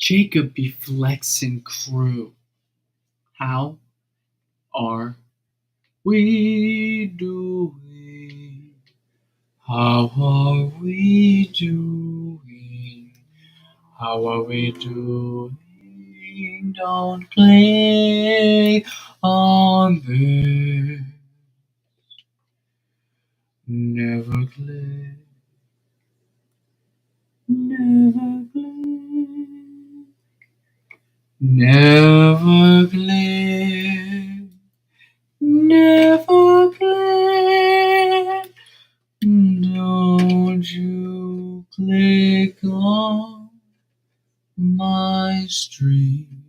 Jacob be flexin' crew. How are we doing? How are we doing? How are we doing? Don't click on this. Never click. Never click. Never click. Never click. Don't you click on my stream.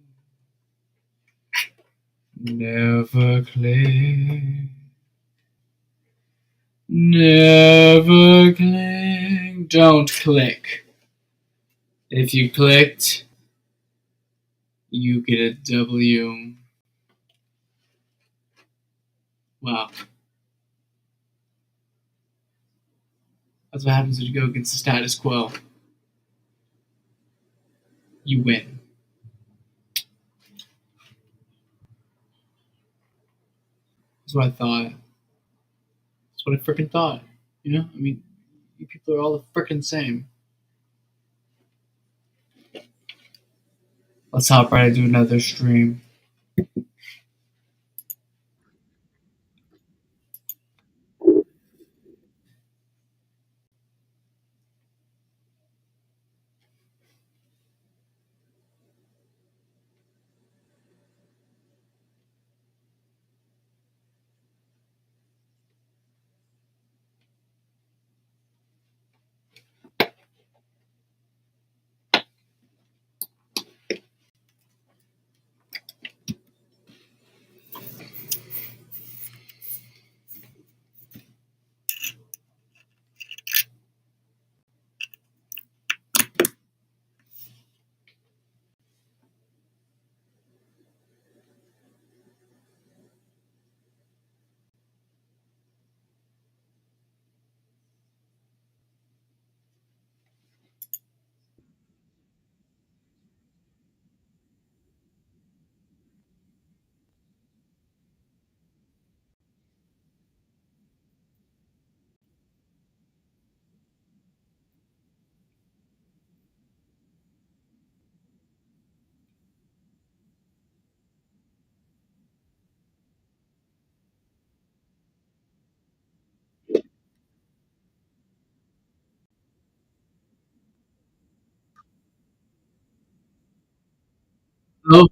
Never click. Never click. Don't click. If you clicked, you get a W. Wow. That's what happens when you go against the status quo. You win. That's what I thought. That's what I freaking thought. You know? I mean, you people are all the freaking same. Let's hop right into another stream. Oh.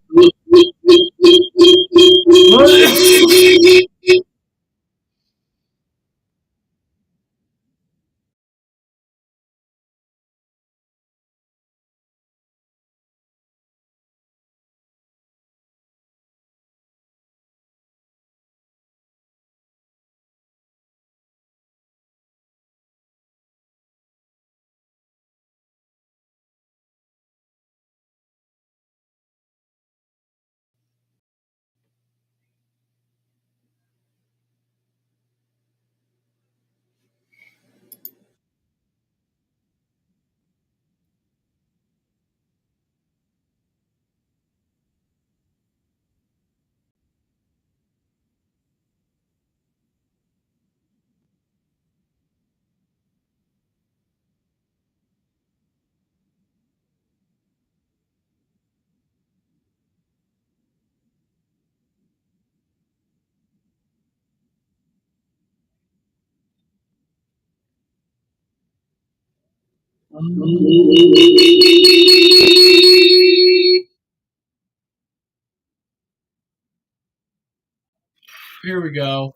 Here we go.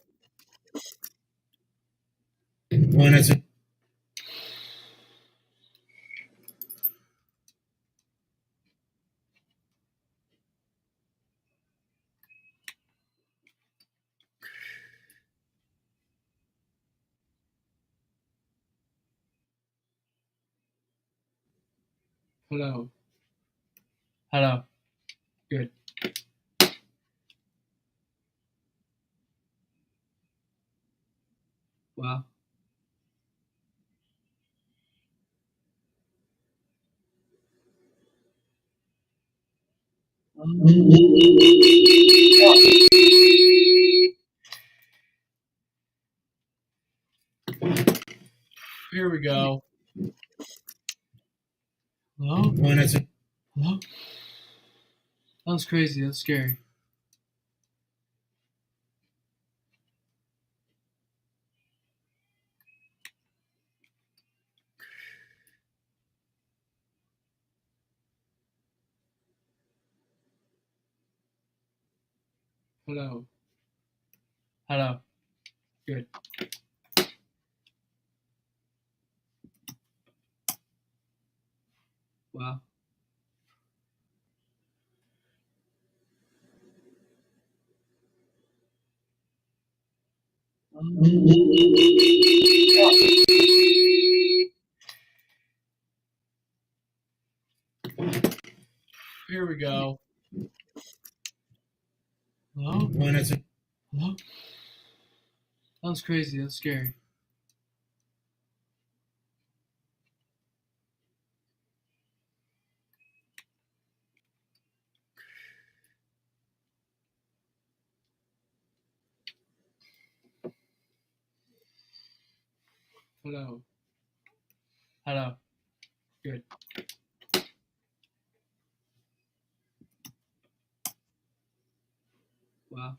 One is a hello. Hello. Good. Wow. Here we go. Hello? Hello? That was crazy. That's scary. Hello. Hello. Good. Wow. Here we go. Hello? Hello? That was crazy. That's scary. Hello. Hello. Good. Wow.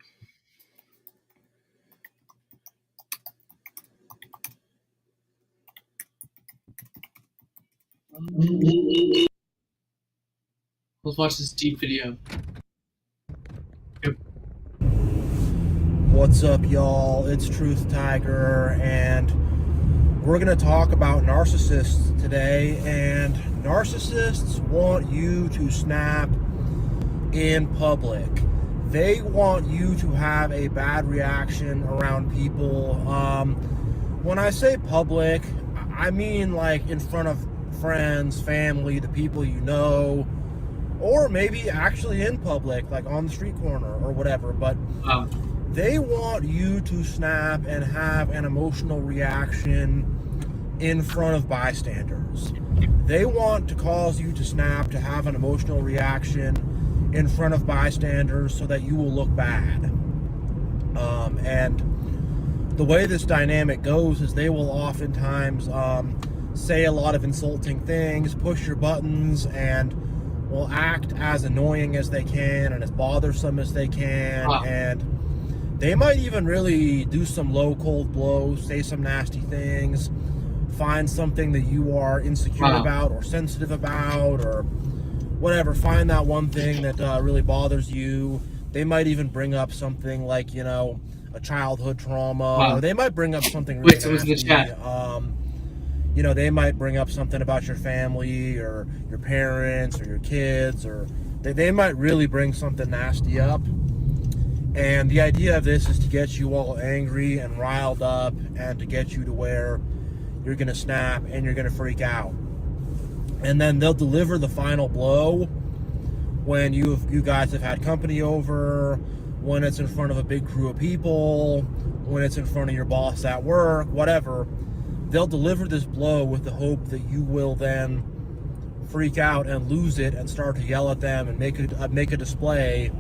Let's watch this deep video. Yep. What's up, y'all? It's Truth Tiger, and we're going to talk about narcissists today. And narcissists want you to snap in public. They want you to have a bad reaction around people. When I say public, I mean like in front of friends, family, the people you know, or maybe actually in public, like on the street corner or whatever. But Wow. they want you to snap and have an emotional reaction in front of bystanders. They want to cause you to snap, to have an emotional reaction in front of bystanders so that you will look bad. And the way this dynamic goes is they will oftentimes say a lot of insulting things, push your buttons, and will act as annoying as they can and as bothersome as they can. Wow. And they might even really do some low, cold blows, say some nasty things, find something that you are insecure Wow. about or sensitive about or whatever. Find that one thing that really bothers you. They might even bring up something like, you know, a childhood trauma. Wow. Or they might bring up something really Wait, someone's in the nasty. chat. You know, they might bring up something about your family or your parents or your kids, or they might really bring something nasty up. And the idea of this is to get you all angry and riled up and to get you to where you're going to snap and you're going to freak out. And then they'll deliver the final blow when you guys have had company over, when it's in front of a big crew of people, when it's in front of your boss at work, whatever. They'll deliver this blow with the hope that you will then freak out and lose it and start to yell at them and make a display.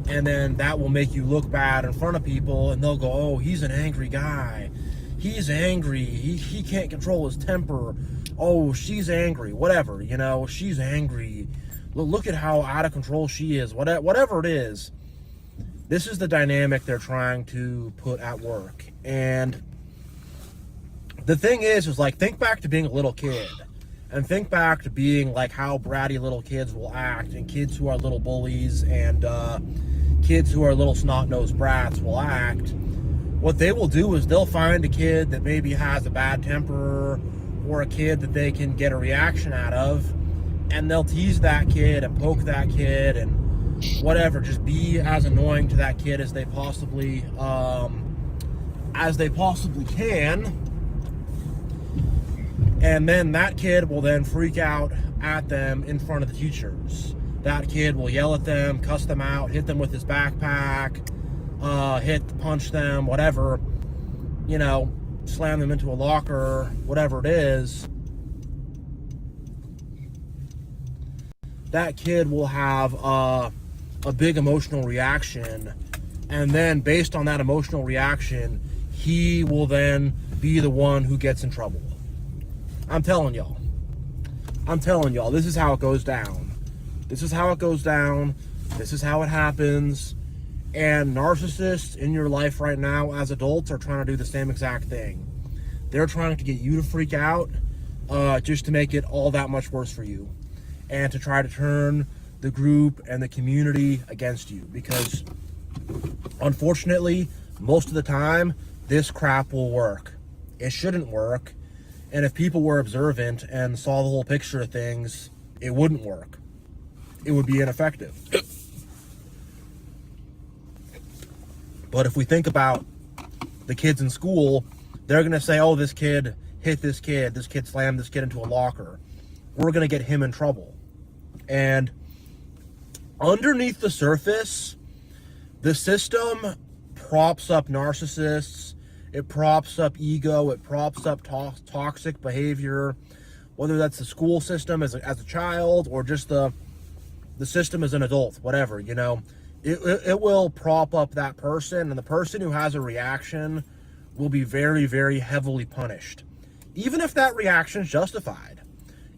And then that will make you look bad in front of people, and they'll go, oh, he's an angry guy. He's angry. He can't control his temper. Oh, she's angry. Whatever, you know, she's angry. Look at how out of control she is. Whatever it is, this is the dynamic they're trying to put at work. And the thing is like, think back to being a little kid. And think back to being like how bratty little kids will act, and kids who are little bullies and kids who are little snot-nosed brats will act. What they will do is they'll find a kid that maybe has a bad temper or a kid that they can get a reaction out of, and they'll tease that kid and poke that kid and whatever, just be as annoying to that kid as they possibly can. And then that kid will then freak out at them in front of the teachers. That kid will yell at them, cuss them out, hit them with his backpack, punch them, whatever, you know, slam them into a locker, whatever it is. that kid will have a big emotional reaction, and then based on that emotional reaction, he will then be the one who gets in trouble. I'm telling y'all, this is how it goes down. This is how it happens. And narcissists in your life right now as adults are trying to do the same exact thing. They're trying to get you to freak out, just to make it all that much worse for you, and to try to turn the group and the community against you, because unfortunately, most of the time, this crap will work. It shouldn't work. And if people were observant and saw the whole picture of things, it wouldn't work. It would be ineffective. But if we think about the kids in school, they're going to say, oh, this kid hit this kid slammed this kid into a locker. We're going to get him in trouble. And underneath the surface, the system props up narcissists, it props up ego, it props up toxic behavior, whether that's the school system as a child or just the system as an adult, whatever, you know. It will prop up that person, and the person who has a reaction will be very, very heavily punished. Even if that reaction is justified.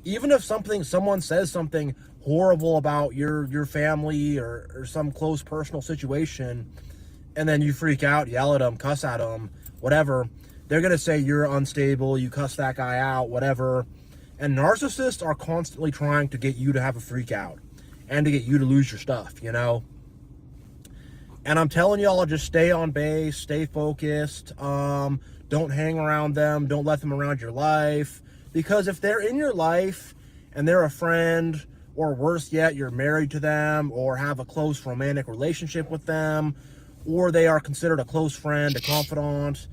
Even if someone says something horrible about your family or some close personal situation, and then you freak out, yell at them, cuss at them, whatever, they're going to say you're unstable, you cuss that guy out, whatever. And narcissists are constantly trying to get you to have a freak out and to get you to lose your stuff, you know? And I'm telling y'all, just stay on base, stay focused, don't hang around them, don't let them around your life, because if they're in your life and they're a friend, or worse yet, you're married to them or have a close romantic relationship with them, or they are considered a close friend, a confidant,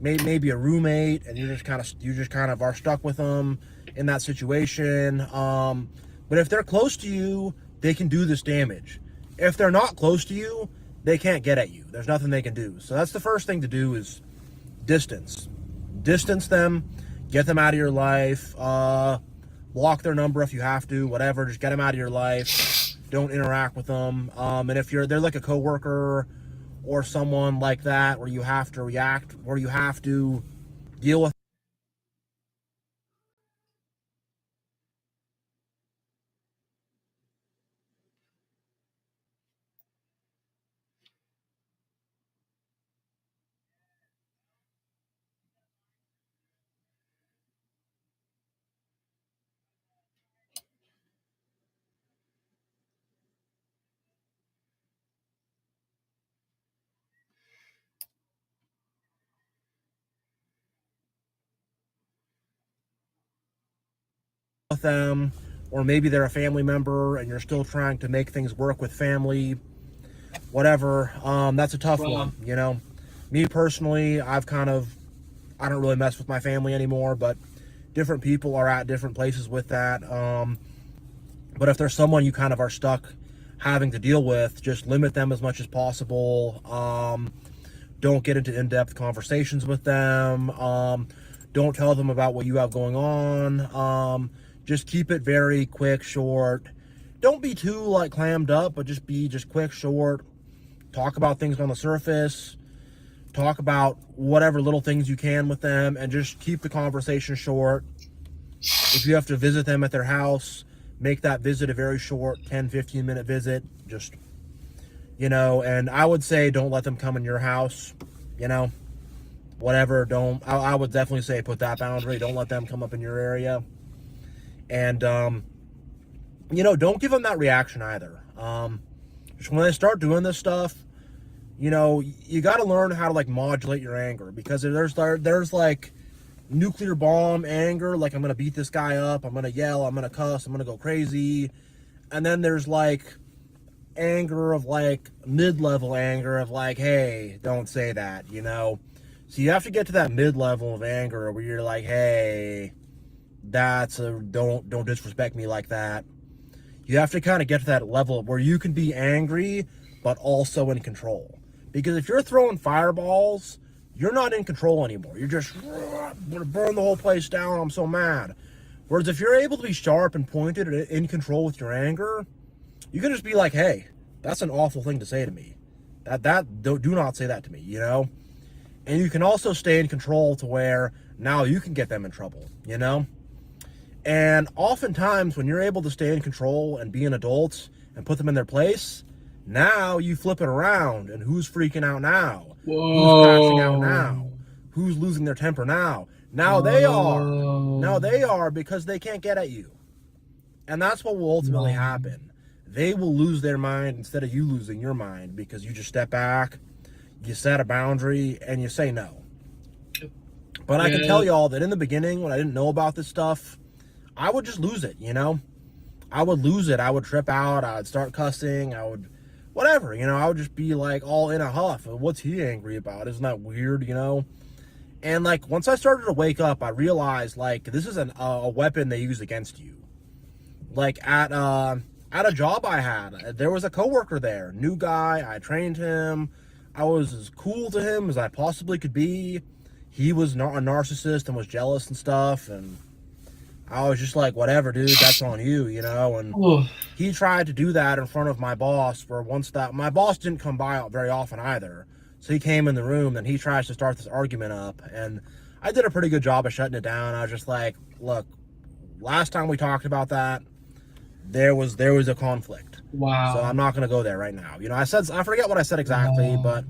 maybe a roommate, and you just kind of are stuck with them in that situation. But if they're close to you, they can do this damage. If they're not close to you, they can't get at you. There's nothing they can do. So that's the first thing to do, is distance them, get them out of your life, block their number if you have to, whatever, just get them out of your life, don't interact with them. And if they're like a coworker or someone like that where you have to react, where you have to deal with them, or maybe they're a family member and you're still trying to make things work with family, whatever, that's a tough one, you know. Me personally, I don't really mess with my family anymore, but different people are at different places with that. But if there's someone you kind of are stuck having to deal with, just limit them as much as possible. Don't get into in-depth conversations with them. Don't tell them about what you have going on. Just keep it very quick, short. Don't be too like clammed up, but just be quick, short. Talk about things on the surface. Talk about whatever little things you can with them, and just keep the conversation short. If you have to visit them at their house, make that visit a very short 10-15 minute visit. Just, you know, and I would say don't let them come in your house, you know, whatever. I would definitely say put that boundary. Don't let them come up in your area. And, you know, don't give them that reaction either. Just when they start doing this stuff, you know, you got to learn how to like modulate your anger, because there's like nuclear bomb anger, like I'm going to beat this guy up, I'm going to yell, I'm going to cuss, I'm going to go crazy. And then there's like anger of like mid-level anger of like, hey, don't say that, you know. So you have to get to that mid-level of anger where you're like, hey, don't disrespect me like that. You have to kind of get to that level where you can be angry but also in control. Because if you're throwing fireballs, you're not in control anymore. You're just, I'm gonna burn the whole place down, I'm so mad. Whereas if you're able to be sharp and pointed and in control with your anger, you can just be like, hey, that's an awful thing to say to me. Do not say that to me, you know? And you can also stay in control to where now you can get them in trouble, you know? And oftentimes when you're able to stay in control and be an adult and put them in their place, now you flip it around, and who's freaking out now? Who's crashing out now? Who's losing their temper now? Now they are. Now they are, because they can't get at you. And that's what will ultimately happen. They will lose their mind instead of you losing your mind, because you just step back, you set a boundary, and you say no. But I can tell y'all that in the beginning, when I didn't know about this stuff, I would just lose it, you know? I would lose it. I would trip out. I would start cussing. I would, whatever, you know? I would just be like all in a huff. What's he angry about? Isn't that weird, you know? And like, once I started to wake up, I realized like this is a weapon they use against you. Like at a job I had, there was a coworker there, new guy. I trained him. I was as cool to him as I possibly could be. He was a narcissist and was jealous and stuff, and I was just like, whatever, dude, that's on you, you know? And he tried to do that in front of my boss for once that, my boss didn't come by very often either. So he came in the room and he tries to start this argument up. And I did a pretty good job of shutting it down. I was just like, look, last time we talked about that, there was a conflict. Wow. So I'm not going to go there right now. You know, I forget what I said exactly, but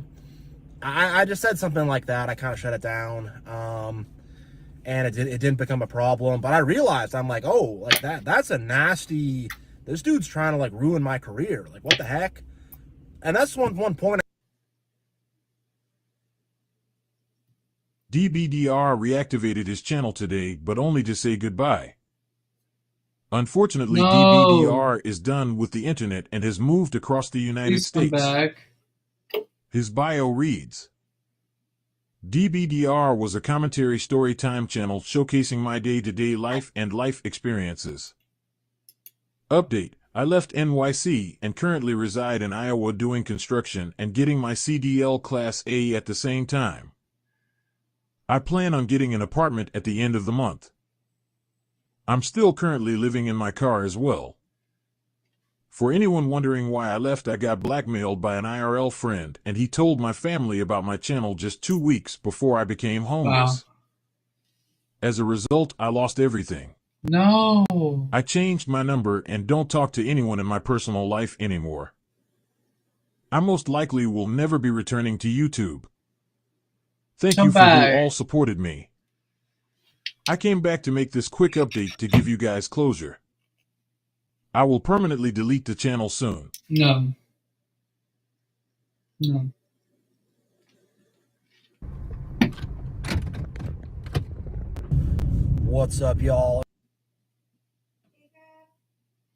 I just said something like that. I kind of shut it down. And it didn't become a problem. But I realized, I'm like, oh, like that's a nasty, this dude's trying to like ruin my career. Like, what the heck? And that's one point. DBDR reactivated his channel today, but only to say goodbye. Unfortunately, DBDR is done with the internet and has moved across the United States. Come back. His bio reads, DBDR was a commentary storytime channel showcasing my day-to-day life and life experiences. Update: I left NYC and currently reside in Iowa doing construction and getting my CDL Class A at the same time. I plan on getting an apartment at the end of the month. I'm still currently living in my car as well. For anyone wondering why I left, I got blackmailed by an IRL friend, and he told my family about my channel just 2 weeks before I became homeless. Wow. As a result, I lost everything. No. I changed my number and don't talk to anyone in my personal life anymore. I most likely will never be returning to YouTube. Thank you for who all supported me. I came back to make this quick update to give you guys closure. I will permanently delete the channel soon. No. No. What's up, y'all?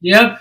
Yep.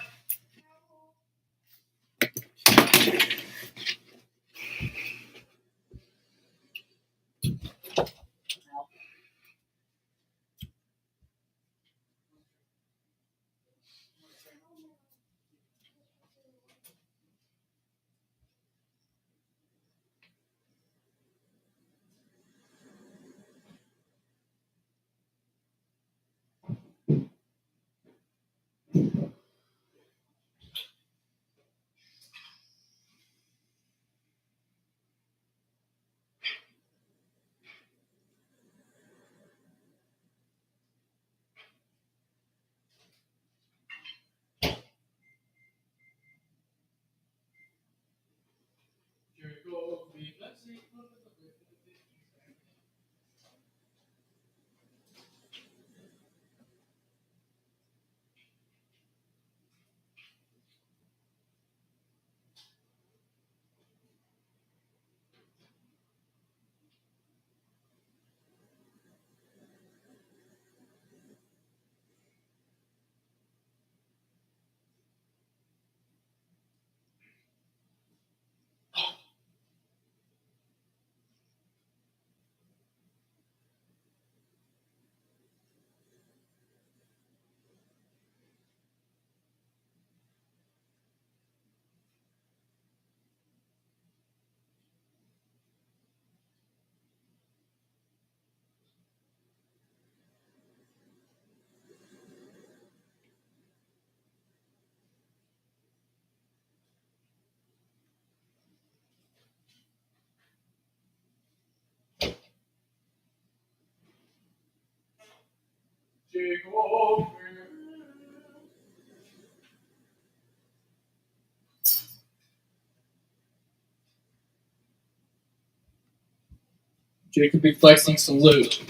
Jacob be flexing salute.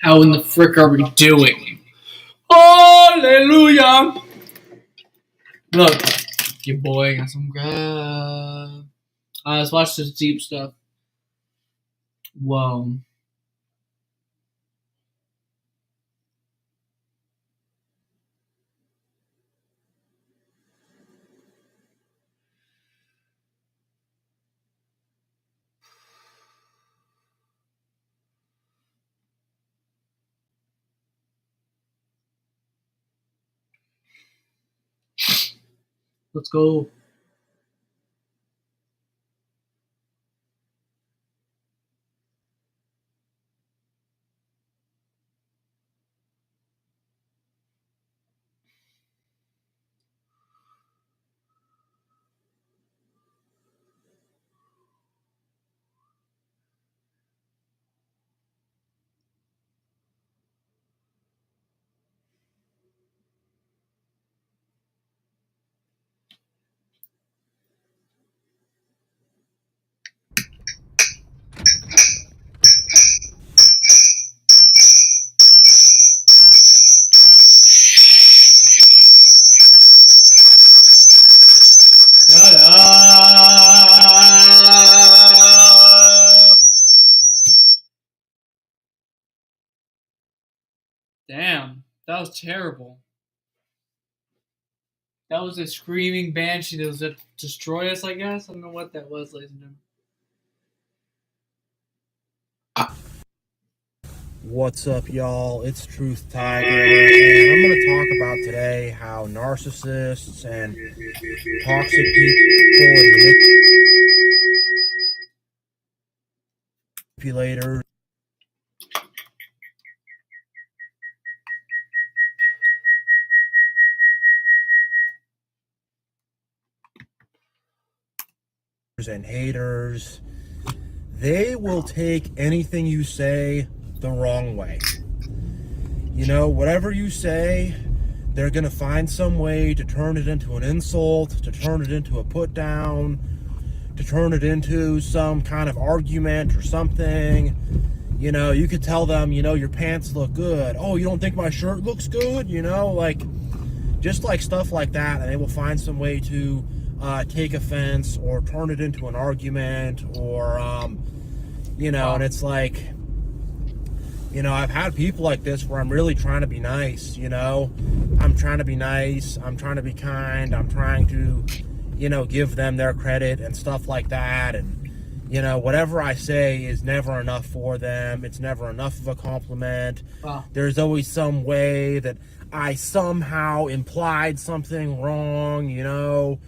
How in the frick are we doing? Hallelujah! Look, your boy got some grab. Let's watch this deep stuff. Whoa. Let's go. Shut up! Damn, that was terrible. That was a screaming banshee that was to destroy us, I guess. I don't know what that was, ladies and gentlemen. What's up, y'all? It's Truth Tiger, and I'm going to talk about today how narcissists and toxic people and manipulators and haters, they will take anything you say the wrong way. You know, whatever you say, they're going to find some way to turn it into an insult, to turn it into a put down, to turn it into some kind of argument or something. You know, you could tell them, you know, your pants look good. Oh, you don't think my shirt looks good? You know, like, just like stuff like that, and they will find some way to take offense or turn it into an argument or, you know, and it's like, you know, I've had people like this where I'm really trying to be nice, you know. I'm trying to be nice. I'm trying to be kind. I'm trying to, you know, give them their credit and stuff like that. And, you know, whatever I say is never enough for them. It's never enough of a compliment. Wow. There's always some way that I somehow implied something wrong, you know.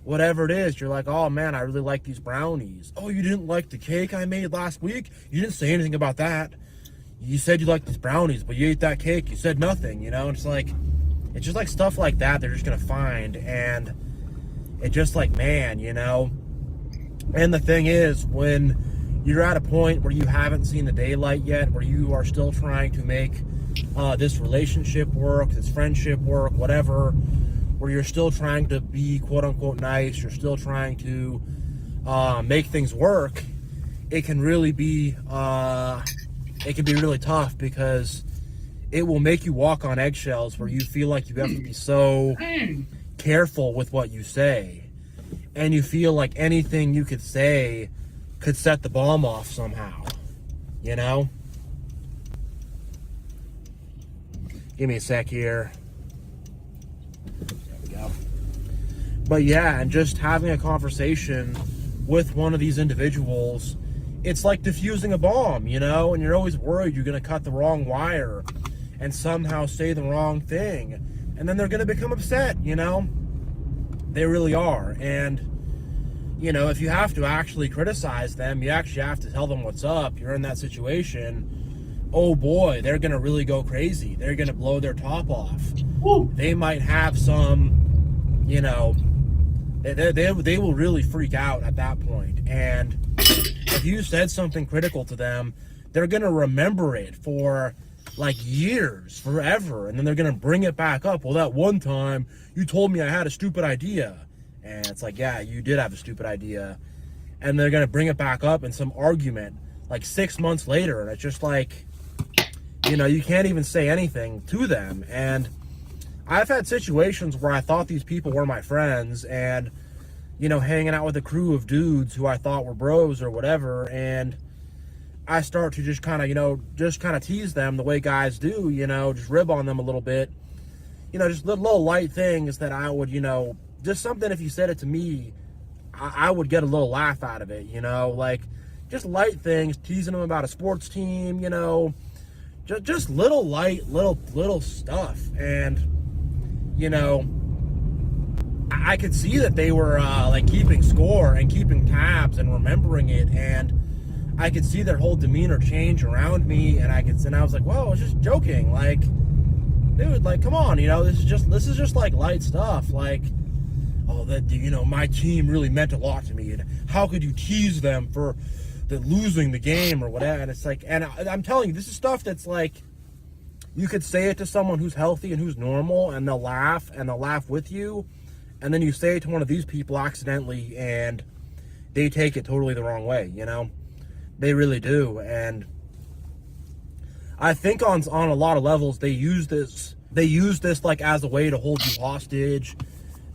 Whatever it is, you're like, oh man, I really like these brownies. Oh, you didn't like the cake I made last week? You didn't say anything about that. You said you liked these brownies, but you ate that cake. You said nothing, you know? It's like, it's just like stuff like that they're just going to find. And it's just like, man, you know? And the thing is, when you're at a point where you haven't seen the daylight yet, where you are still trying to make this relationship work, this friendship work, whatever, where you're still trying to be quote-unquote nice, you're still trying to make things work, it can really be really tough, because it will make you walk on eggshells where you feel like you have to be so careful with what you say, and you feel like anything you could say could set the bomb off somehow, you know? Give me a sec here. There we go. But yeah, and just having a conversation with one of these individuals, it's like diffusing a bomb, you know, and you're always worried you're going to cut the wrong wire and somehow say the wrong thing, and then they're going to become upset, you know. They really are. And, you know, if you have to actually criticize them, you actually have to tell them what's up. You're in that situation, oh boy, they're going to really go crazy. They're going to blow their top off. Woo. They might have some, you know, they will really freak out at that point. And if you said something critical to them, they're going to remember it for like years, forever, and then they're gonna bring it back up. Well, that one time you told me I had a stupid idea, and it's like, yeah, you did have a stupid idea, and they're gonna bring it back up in some argument like 6 months later, and it's just like, you know, you can't even say anything to them. And I've had situations where I thought these people were my friends, and you know, hanging out with a crew of dudes who I thought were bros or whatever, and I start to just kind of, you know, just kind of tease them the way guys do, you know, just rib on them a little bit, you know, just little light things that I would, you know, just something, if you said it to me, I would get a little laugh out of it, you know, like just light things, teasing them about a sports team, you know, just little light, little stuff. And, you know, I could see that they were like keeping score and keeping tabs and remembering it, and I could see their whole demeanor change around me, and I was like, whoa, I was just joking, like, dude, like, come on, you know, this is just like light stuff, like, oh, that, you know, my team really meant a lot to me, and how could you tease them for losing the game or whatever? And it's like, and I'm telling you, this is stuff that's like, you could say it to someone who's healthy and who's normal, and they'll laugh with you. And then you say it to one of these people accidentally, and they take it totally the wrong way, you know? They really do. And I think on a lot of levels, they use this like as a way to hold you hostage.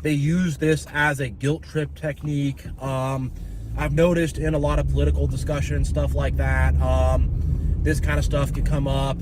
They use this as a guilt trip technique. I've noticed in a lot of political discussions, stuff like that, this kind of stuff can come up.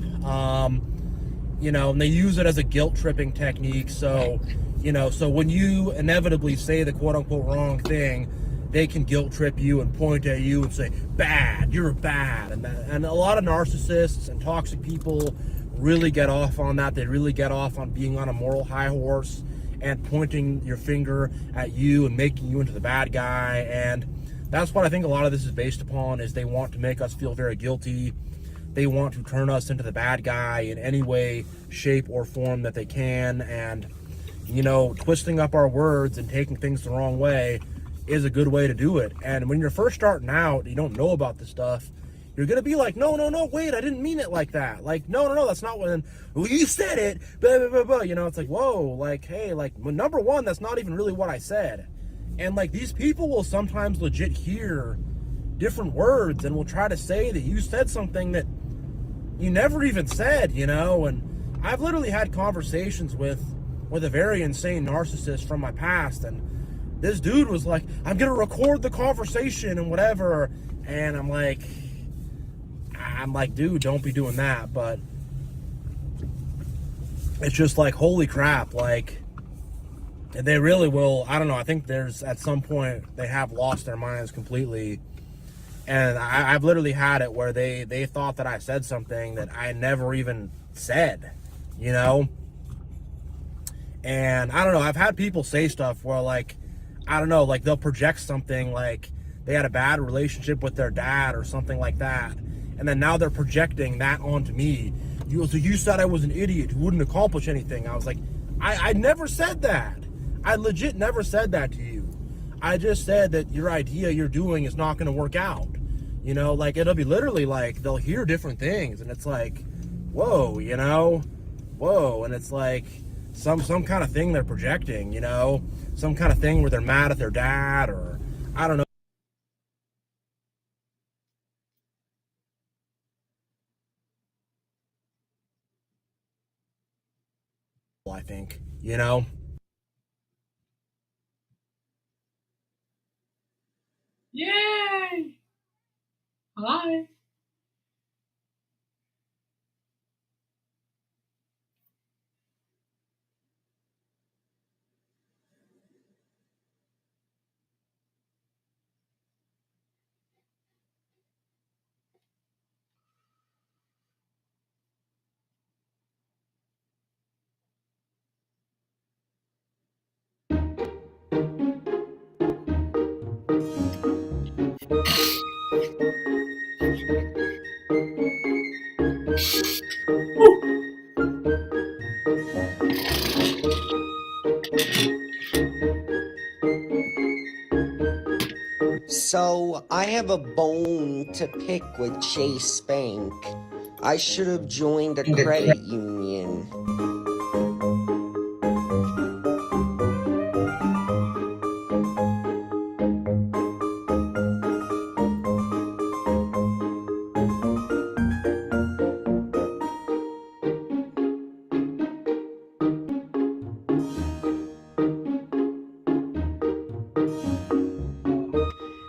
You know, and they use it as a guilt tripping technique. So, you know, so when you inevitably say the quote unquote wrong thing, they can guilt trip you and point at you and say, bad, you're bad. And a lot of narcissists and toxic people really get off on that. They really get off on being on a moral high horse and pointing your finger at you and making you into the bad guy. And that's what I think a lot of this is based upon, is they want to make us feel very guilty. They want to turn us into the bad guy in any way, shape, or form that they can. And, you know, twisting up our words and taking things the wrong way is a good way to do it. And when you're first starting out, you don't know about this stuff, you're going to be like, no, wait, I didn't mean it like that. Like, no, that's not what, well, you said it, blah, blah, blah, blah. You know, it's like, whoa, like, hey, like, well, number one, that's not even really what I said. And, like, these people will sometimes legit hear different words and will try to say that you said something that you never even said, you know. And I've literally had conversations with a very insane narcissist from my past, and this dude was like, I'm gonna record the conversation and whatever. And I'm like, dude, don't be doing that. But it's just like, holy crap, like, they really will. I don't know, I think there's, at some point, they have lost their minds completely. And I've literally had it where they thought that I said something that I never even said, you know? And I don't know, I've had people say stuff where, like, I don't know, like, they'll project something, like they had a bad relationship with their dad or something like that, and then now they're projecting that onto me. So you said I was an idiot who wouldn't accomplish anything. I was like, I never said that. I legit never said that to you. I just said that your idea you're doing is not going to work out. You know, like, it'll be literally like, they'll hear different things, and it's like, whoa, you know, whoa. And it's like some kind of thing they're projecting, you know, some kind of thing where they're mad at their dad, or I don't know. I think, you know. Yay! Hi. So I have a bone to pick with Chase Bank. I should have joined a credit union.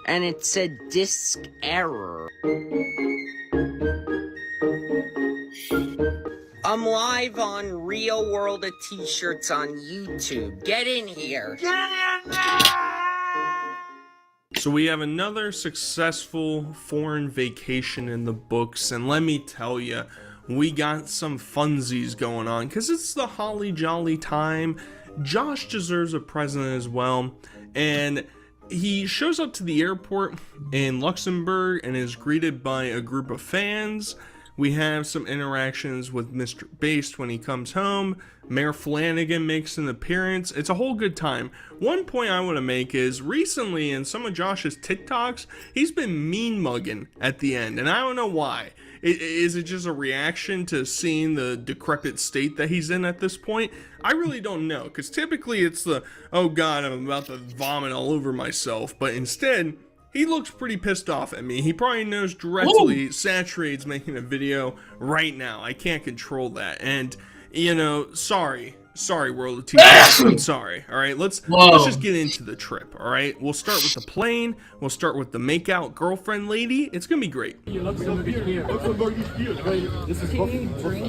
And it said disk error. I'm live on Real World of T-Shirts on YouTube. Get in here. So we have another successful foreign vacation in the books, and let me tell you, we got some funsies going on, because it's the holly jolly time. Josh deserves a present as well, and he shows up to the airport in Luxembourg and is greeted by a group of fans. We have some interactions with Mr. Based when he comes home. Mayor Flanagan makes an appearance. It's a whole good time. One point I want to make is recently in some of Josh's TikToks, he's been mean mugging at the end, and I don't know why. Is it just a reaction to seeing the decrepit state that he's in at this point? I really don't know, because typically it's the, oh god, I'm about to vomit all over myself, but instead, he looks pretty pissed off at me. He probably knows directly Saturate's making a video right now. I can't control that. And, you know, sorry, World of T-Shirts. I'm sorry. All right, let's just get into the trip. All right, we'll start with the plane. We'll start with the makeout girlfriend lady. It's gonna be great. Can you drink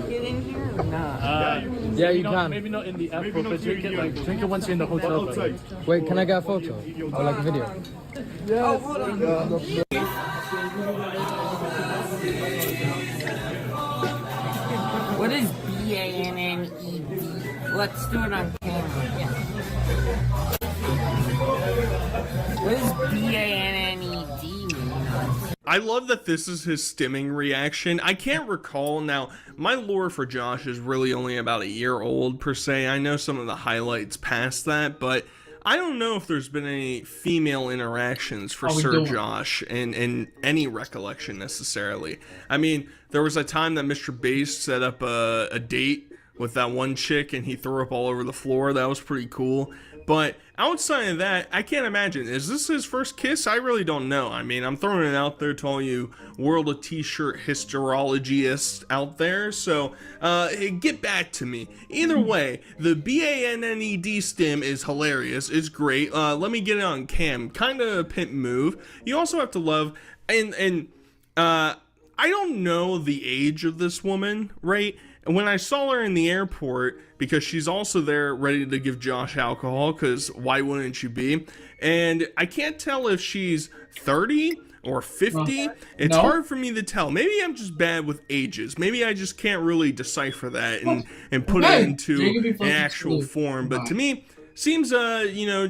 it in here or not? Yeah, you can. Maybe not in the airport, but drink it once you're in the hotel. Wait, can I get a photo or like a video? Oh, hold on. What is BANNED? Let's do it on camera. What does BANNED mean? I love that this is his stimming reaction. I can't recall now. My lore for Josh is really only about a year old per se. I know some of the highlights past that, but I don't know if there's been any female interactions for Sir Josh in any recollection necessarily. I mean, there was a time that Mr. Bass set up a date with that one chick and he threw up all over the floor. That was pretty cool. But outside of that, I can't imagine. Is this his first kiss? I really don't know. I mean, I'm throwing it out there to all you World of T-Shirt historiologists out there. So, get back to me. Either way, the BANNED stim is hilarious. It's great. Let me get it on cam. Kind of a pimp move. You also have to love, I don't know the age of this woman, right? And when I saw her in the airport, because she's also there ready to give Josh alcohol, because why wouldn't you be? And I can't tell if she's 30 or 50. It's hard for me to tell. Maybe I'm just bad with ages. Maybe I just can't really decipher that and put it into an actual form. But to me, seems, you know,